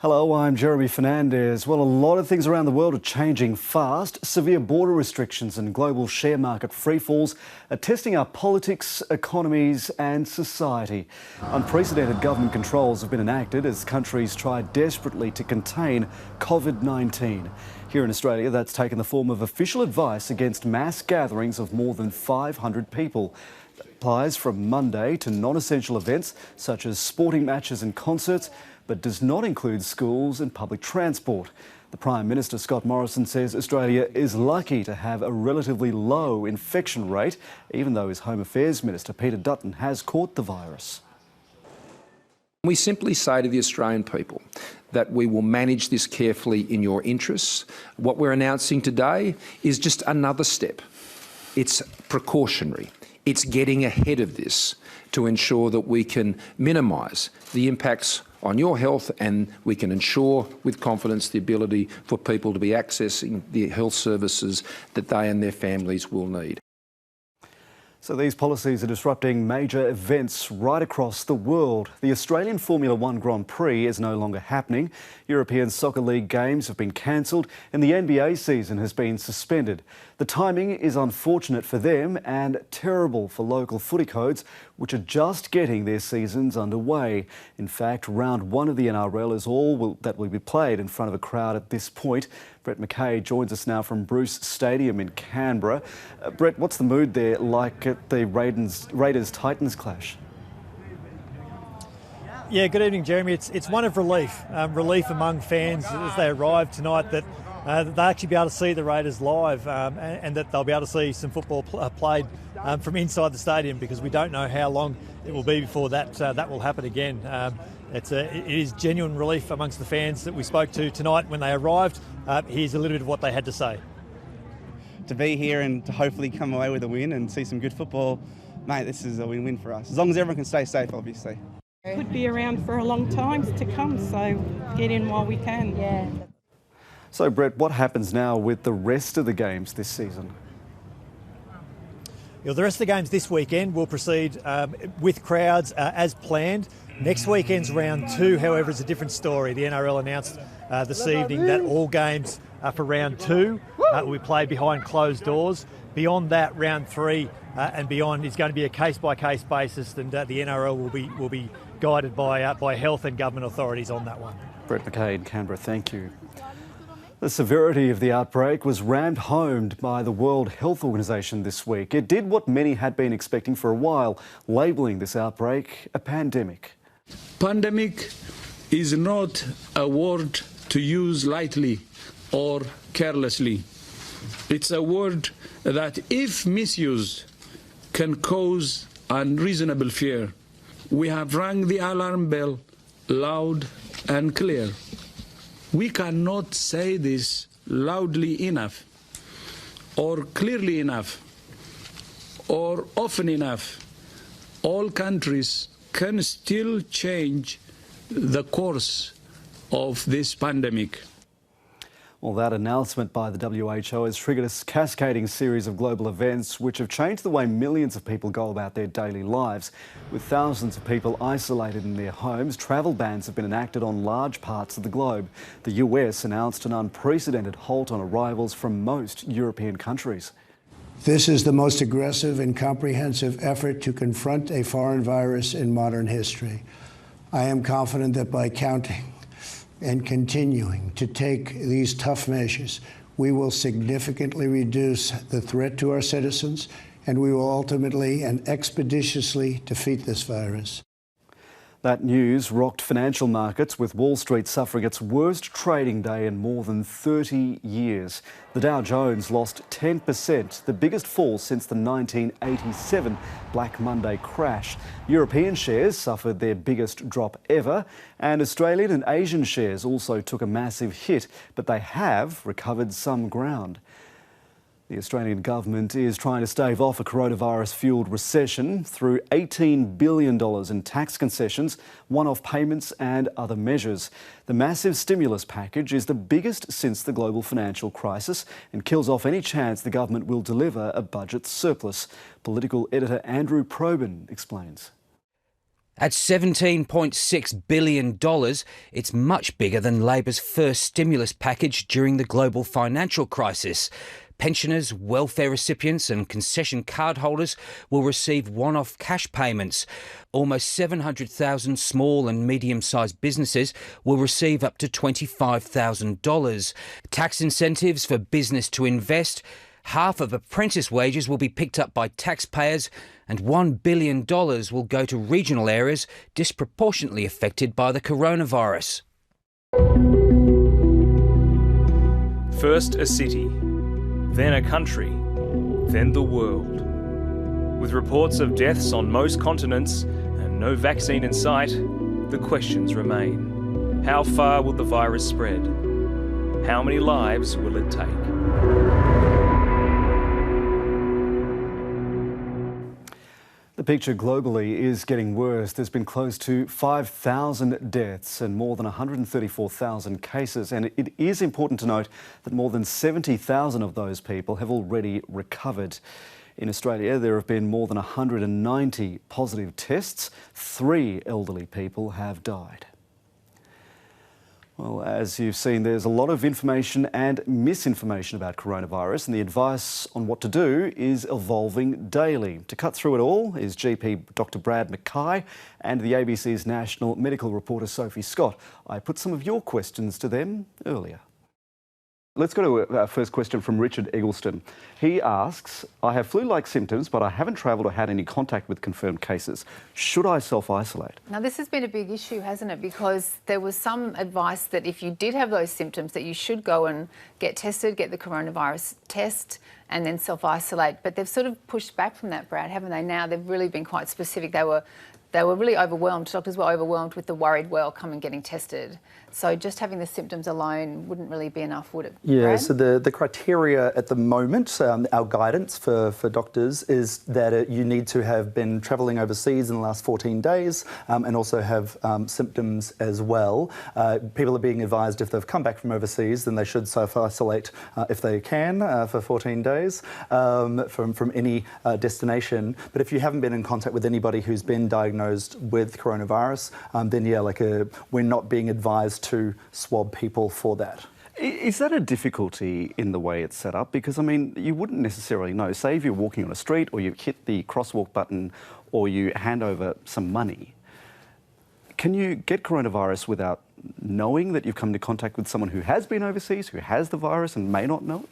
Hello, I'm Jeremy Fernandez. Well, a lot of things around the world are changing fast. Severe border restrictions and global share market freefalls are testing our politics, economies and society. Unprecedented government controls have been enacted as countries try desperately to contain COVID-19. Here in Australia, that's taken the form of official advice against mass gatherings of more than 500 people. That applies from Monday to non-essential events such as sporting matches and concerts, but does not include schools and public transport. The Prime Minister, Scott Morrison, says Australia is lucky to have a relatively low infection rate, even though his Home Affairs Minister, Peter Dutton, has caught the virus. We simply say to the Australian people that we will manage this carefully in your interests. What we're announcing today is just another step. It's precautionary. It's getting ahead of this to ensure that we can minimise the impacts on your health and we can ensure with confidence the ability for people to be accessing the health services that they and their families will need. So these policies are disrupting major events right across the world. The Australian Formula One Grand Prix is no longer happening. European Soccer League games have been cancelled and the NBA season has been suspended. The timing is unfortunate for them and terrible for local footy codes, which are just getting their seasons underway. In fact, round one of the NRL is all that will be played in front of a crowd at this point. Brett McKay joins us now from Bruce Stadium in Canberra. Brett, what's the mood there like at the Raiders-Titans clash? Yeah, good evening, Jeremy. It's one of relief among fans as they arrive tonight that they'll actually be able to see the Raiders live and that they'll be able to see some football played from inside the stadium, because we don't know how long it will be before that will happen again. It is genuine relief amongst the fans that we spoke to tonight when they arrived. Here's a little bit of what they had to say. To be here and to hopefully come away with a win and see some good football, mate, this is a win-win for us. As long as everyone can stay safe, obviously. Could be around for a long time to come, so get in while we can. Yeah. So, Brett, what happens now with the rest of the games this season? The rest of the games this weekend will proceed with crowds as planned. Next weekend's round two, however, is a different story. The NRL announced this evening that all games for round two will be played behind closed doors. Beyond that, round three and beyond is going to be a case-by-case basis, and the NRL will be guided by health and government authorities on that one. Brett McKay in Canberra, thank you. The severity of the outbreak was rammed home by the World Health Organization this week. It did what many had been expecting for a while, labelling this outbreak a pandemic. Pandemic is not a word to use lightly or carelessly. It's a word that, if misused, can cause unreasonable fear. We have rang the alarm bell loud and clear. We cannot say this loudly enough, or clearly enough, or often enough. All countries can still change the course of this pandemic. Well, that announcement by the WHO has triggered a cascading series of global events which have changed the way millions of people go about their daily lives. With thousands of people isolated in their homes, travel bans have been enacted on large parts of the globe. The US announced an unprecedented halt on arrivals from most European countries. This is the most aggressive and comprehensive effort to confront a foreign virus in modern history. I am confident that by counting and continuing to take these tough measures, we will significantly reduce the threat to our citizens, and we will ultimately and expeditiously defeat this virus. That news rocked financial markets, with Wall Street suffering its worst trading day in more than 30 years. The Dow Jones lost 10%, the biggest fall since the 1987 Black Monday crash. European shares suffered their biggest drop ever, and Australian and Asian shares also took a massive hit, but they have recovered some ground. The Australian government is trying to stave off a coronavirus-fuelled recession through $18 billion in tax concessions, one-off payments and other measures. The massive stimulus package is the biggest since the global financial crisis and kills off any chance the government will deliver a budget surplus. Political editor Andrew Probyn explains. At $17.6 billion, it's much bigger than Labor's first stimulus package during the global financial crisis. Pensioners, welfare recipients and concession card holders will receive one-off cash payments. Almost 700,000 small and medium-sized businesses will receive up to $25,000. Tax incentives for business to invest. Half of apprentice wages will be picked up by taxpayers, and $1 billion will go to regional areas disproportionately affected by the coronavirus. First a city, then a country, then the world. With reports of deaths on most continents and no vaccine in sight, the questions remain. How far will the virus spread? How many lives will it take? The picture globally is getting worse. There's been close to 5,000 deaths and more than 134,000 cases. And it is important to note that more than 70,000 of those people have already recovered. In Australia, there have been more than 190 positive tests. 3 elderly people have died. Well, as you've seen, there's a lot of information and misinformation about coronavirus, and the advice on what to do is evolving daily. To cut through it all is GP Dr. Brad McKay and the ABC's national medical reporter Sophie Scott. I put some of your questions to them earlier. Let's go to our first question from Richard Eggleston. He asks, I have flu-like symptoms, but I haven't travelled or had any contact with confirmed cases. Should I self-isolate? Now, this has been a big issue, hasn't it? Because there was some advice that if you did have those symptoms, that you should go and get tested, get the coronavirus test, and then self-isolate. But they've sort of pushed back from that, Brad, haven't they? Now they've really been quite specific. They were really overwhelmed. Doctors were overwhelmed with the worried well coming getting tested. So just having the symptoms alone wouldn't really be enough, would it? Yeah, Brad? so the criteria at the moment, our guidance for doctors is that you need to have been travelling overseas in the last 14 days and also have symptoms as well. People are being advised if they've come back from overseas, then they should self-isolate if they can for 14 days from any destination. But if you haven't been in contact with anybody who's been diagnosed with coronavirus, then yeah, we're not being advised to swab people for that. Is that a difficulty in the way it's set up? Because, I mean, you wouldn't necessarily know. Say if you're walking on a street or you hit the crosswalk button or you hand over some money, can you get coronavirus without knowing that you've come into contact with someone who has been overseas, who has the virus and may not know it?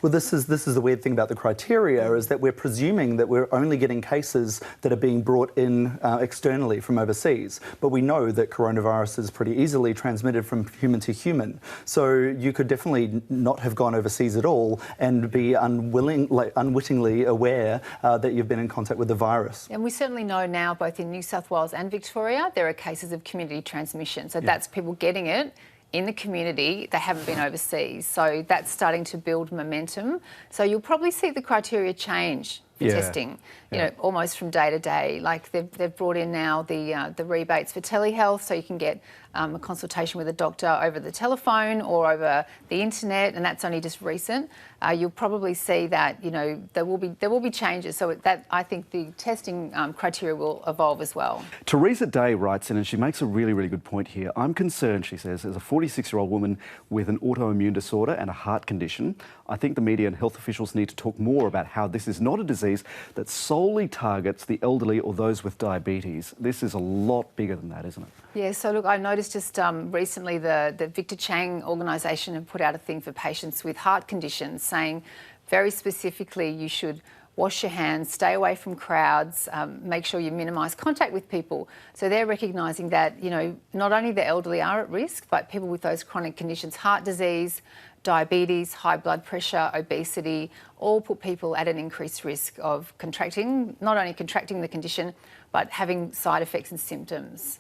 Well, this is the weird thing about the criteria, is that we're presuming that we're only getting cases that are being brought in externally from overseas. But we know that coronavirus is pretty easily transmitted from human to human. So you could definitely not have gone overseas at all and be unwittingly aware that you've been in contact with the virus. And we certainly know now, both in New South Wales and Victoria, there are cases of community transmission. So that's people getting it in the community. They haven't been overseas. So that's starting to build momentum. So you'll probably see the criteria change for testing, you know, almost from day to day. Like they've brought in now the rebates for telehealth, so you can get a consultation with a doctor over the telephone or over the internet, and that's only just recent. You'll probably see that, you know, there will be changes. So that, I think the testing criteria will evolve as well. Teresa Day writes in, and she makes a really, really good point here. I'm concerned, she says, as a 46-year-old woman with an autoimmune disorder and a heart condition. I think the media and health officials need to talk more about how this is not a disease that solely targets the elderly or those with diabetes. This is a lot bigger than that, isn't it? Yeah, so look, I noticed just recently the Victor Chang organisation have put out a thing for patients with heart conditions saying very specifically you should wash your hands, stay away from crowds, make sure you minimise contact with people. So they're recognising that, you know, not only the elderly are at risk, but people with those chronic conditions, heart disease, diabetes, high blood pressure, obesity, all put people at an increased risk of not only contracting the condition, but having side effects and symptoms.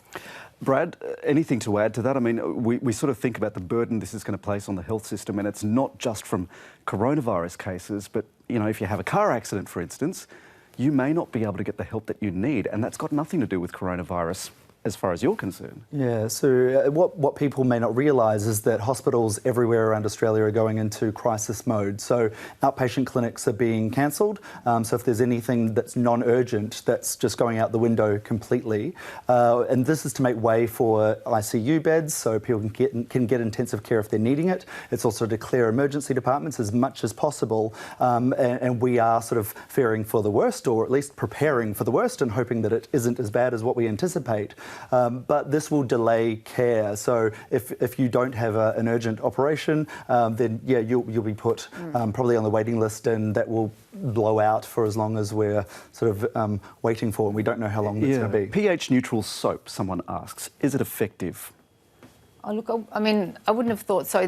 Brad, anything to add to that? I mean, we sort of think about the burden this is going to place on the health system, and it's not just from coronavirus cases, but, you know, if you have a car accident, for instance, you may not be able to get the help that you need, and that's got nothing to do with coronavirus as far as you're concerned. Yeah, so what people may not realise is that hospitals everywhere around Australia are going into crisis mode. So outpatient clinics are being cancelled. So if there's anything that's non-urgent, that's just going out the window completely. And this is to make way for ICU beds so people can get intensive care if they're needing it. It's also to clear emergency departments as much as possible. And we are sort of fearing for the worst, or at least preparing for the worst and hoping that it isn't as bad as what we anticipate. But this will delay care. So if you don't have an urgent operation, then yeah, you'll be put probably on the waiting list, and that will blow out for as long as we're sort of waiting for, and we don't know how long it's going to be. pH neutral soap, someone asks, is it effective? Oh, look, I mean, I wouldn't have thought so.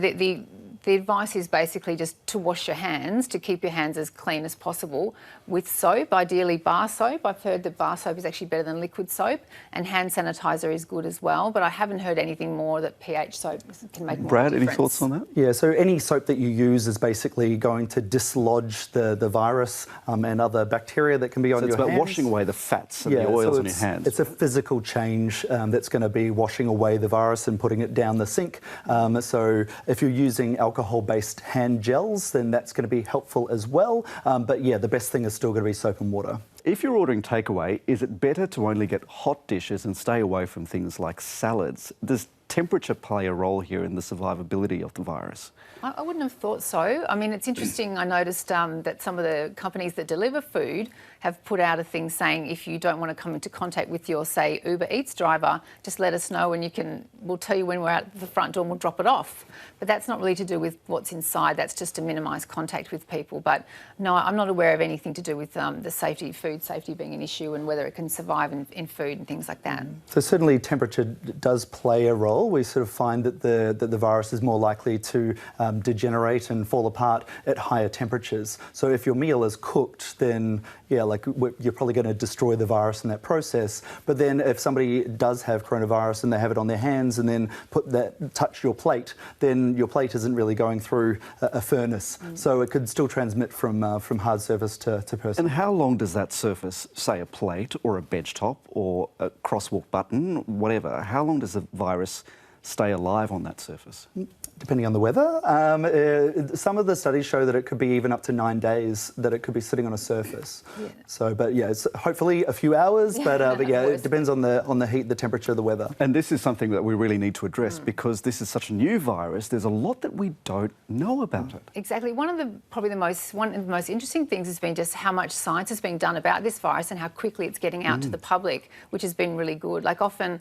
The advice is basically just to wash your hands, to keep your hands as clean as possible with soap, ideally bar soap. I've heard that bar soap is actually better than liquid soap, and hand sanitizer is good as well, but I haven't heard anything more that pH soap can make more Brad, difference. any thoughts on that? Yeah, so any soap that you use is basically going to dislodge the virus and other bacteria that can be on your hands. So it's about washing away the fats and the oils on your hands. It's a physical change that's going to be washing away the virus and putting it down the sink. So if you're using alcohol-based hand gels, then that's going to be helpful as well. But yeah, the best thing is still going to be soap and water. If you're ordering takeaway, is it better to only get hot dishes and stay away from things like salads? Does temperature play a role here in the survivability of the virus? I wouldn't have thought so. I mean, it's interesting. I noticed that some of the companies that deliver food have put out a thing saying if you don't want to come into contact with your, say, Uber Eats driver, just let us know and we'll tell you when we're at the front door and we'll drop it off. But that's not really to do with what's inside. That's just to minimise contact with people. But no, I'm not aware of anything to do with the safety, food safety being an issue and whether it can survive in food and things like that. So certainly temperature does play a role. We sort of find that the virus is more likely to degenerate and fall apart at higher temperatures. So if your meal is cooked, then yeah, like you're probably going to destroy the virus in that process. But then if somebody does have coronavirus and they have it on their hands and then touch your plate, then your plate isn't really going through a furnace. So it could still transmit from hard surface to person. And how long does that surface, say a plate or a bench top or a crosswalk button, whatever, how long does the virus stay alive on that surface? Depending on the weather. Some of the studies show that it could be even up to 9 days that it could be sitting on a surface. Yeah. So, but yeah, it's hopefully a few hours, but yeah, it depends on the heat, the temperature, the weather. And this is something that we really need to address because this is such a new virus. There's a lot that we don't know about it. Exactly. One of the most interesting things has been just how much science is being done about this virus and how quickly it's getting out to the public, which has been really good. Like often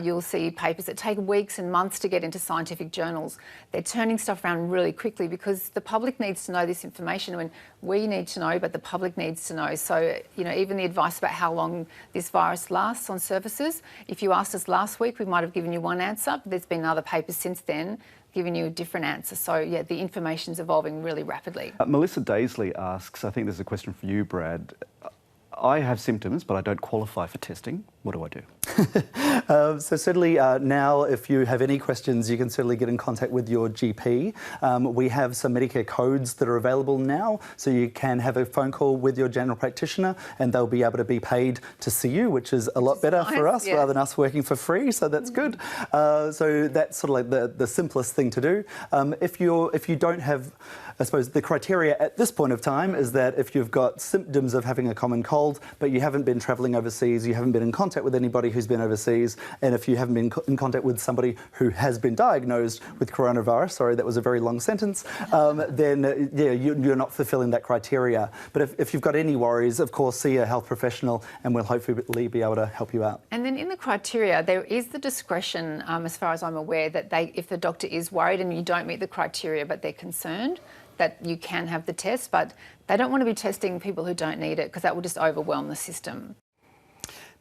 you'll see papers that take weeks and months to get into scientific journals. They're turning stuff around really quickly because the public needs to know this information. I mean, we need to know, but the public needs to know. So, you know, even the advice about how long this virus lasts on surfaces, if you asked us last week, we might have given you one answer, but there's been other papers since then giving you a different answer. So, yeah, the information's evolving really rapidly. Melissa Daisley asks, I think there's a question for you, Brad. I have symptoms, but I don't qualify for testing. What do I do? So certainly now, if you have any questions, you can certainly get in contact with your GP. We have some Medicare codes that are available now, so you can have a phone call with your general practitioner and they'll be able to be paid to see you, which is a lot better for us rather than us working for free, so that's good. So that's sort of like the simplest thing to do. If you don't have, I suppose the criteria at this point of time is that if you've got symptoms of having a common cold, but you haven't been travelling overseas, you haven't been in contact with anybody who's been overseas, and if you haven't been in contact with somebody who has been diagnosed with coronavirus, sorry, that was a very long sentence, then yeah, you're not fulfilling that criteria. But if you've got any worries, of course, see a health professional and we'll hopefully be able to help you out. And then in the criteria, there is the discretion, as far as I'm aware, that if the doctor is worried and you don't meet the criteria but they're concerned, that you can have the test, but they don't want to be testing people who don't need it because that will just overwhelm the system.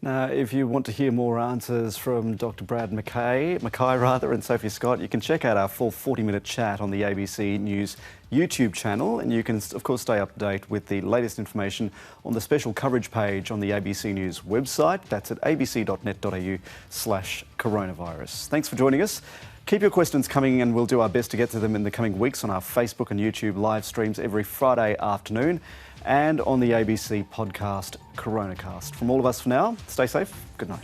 Now, if you want to hear more answers from Dr. Brad Mackay and Sophie Scott, you can check out our full 40-minute chat on the ABC News YouTube channel, and you can, of course, stay up to date with the latest information on the special coverage page on the ABC News website. That's at abc.net.au/coronavirus. Thanks for joining us. Keep your questions coming and we'll do our best to get to them in the coming weeks on our Facebook and YouTube live streams every Friday afternoon and on the ABC podcast Coronacast. From all of us for now, stay safe. Good night.